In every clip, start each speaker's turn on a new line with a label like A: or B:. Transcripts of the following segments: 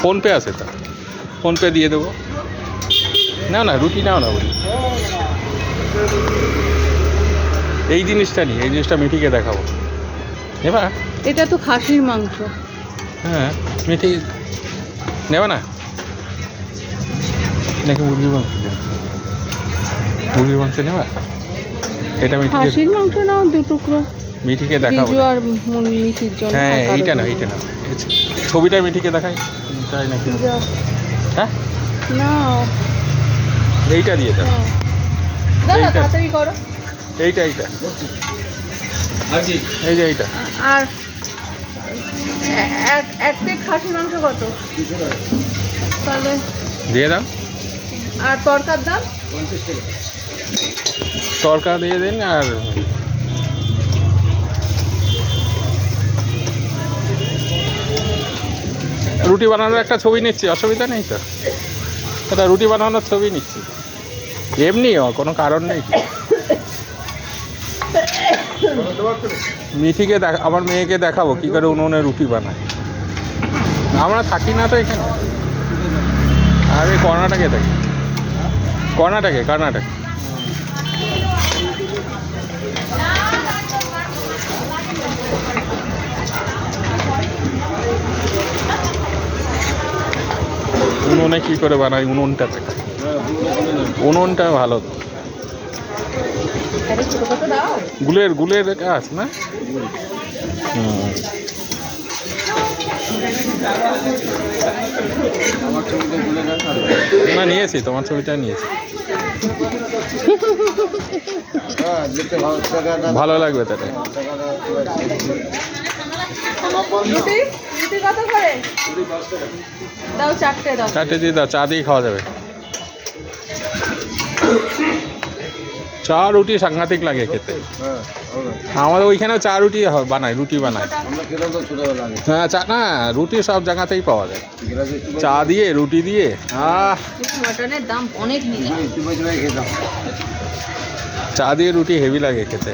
A: PhonePe আছে তো, PhonePe দিয়ে দেবো। নাও না, রুটি নাও না বলি। এই জিনিসটা নিই, এই জিনিসটা মিঠিকে দেখাবো নেবা।
B: এটা তো খাসির মাংস।
A: হ্যাঁ মিঠি নেবা না নাকি মুরগির মাংস? মুরগির মাংস নেবা? এটা মিঠিকে,
B: খাসির মাংস নাও 2 টুকরো।
A: মিঠিকে দেখাবো।
B: আর মিঠির জন্য।
A: হ্যাঁ এইটা না, এইটা না, ছবিটা মিঠিকে দেখাই তাই নাকি? হ্যাঁ
B: না
A: এইটা দিয়ে দাও।
B: দাদা তাড়াতাড়ি করো।
A: এইটা এইটা এই যে এইটা।
B: আর এক প্লেট খাসির মাংস কত তাহলে
A: দিয়ে দাও।
B: আর তরকার দাম?
A: তরকা দিয়ে দিন। আর রুটি বানানোর একটা ছবি নিচ্ছি, অসুবিধা নেই তো? এটা রুটি বানানোর ছবি নিচ্ছি এমনি, কোনো কারণ নেই। মিঠিকে আমার মেয়েকে দেখাবো কী করে উনুনে রুটি বানায়। আমরা থাকি না তো এখানে, আরে কর্ণাটকে থাকি। কর্ণাটকে উনুনে কী করে বানায়, উনুনটা দেখা। উনুনটা ভালো তো। গুলের গাছ না? না নিয়েছি, তোমার ছবিটা নিয়েছি। ভালো লাগবে তাহলে। চারটে দিয়ে দাও, চা দিয়ে খাওয়া যাবে। চা রুটি সাংঘাতিক লাগে খেতে। আমাদের ওইখানেও চা রুটি বানায়, রুটি বানায়। হ্যাঁ চা না, রুটি সব জায়গাতেই পাওয়া যায়। চা দিয়ে রুটি দিয়ে
B: মটনের দাম অনেক নিলে।
A: চা দিয়ে রুটি হেভি লাগে খেতে।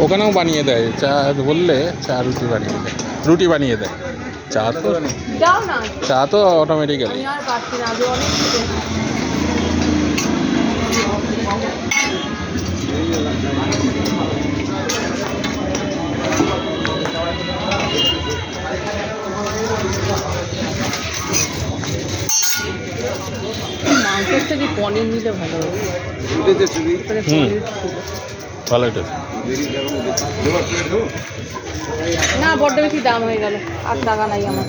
A: ওখানেও বানিয়ে দেয়, চা বললে চা রুটি বানিয়ে দেয়, রুটি বানিয়ে দেয়। চা তো অটোমেটিক্যালি।
B: মাংসের থেকে পনির নিলে ভালো হবে।
A: ভালো এটা
B: না বড্ড বেশি দাম হয়ে গেল, আর টাকা নাই আমার।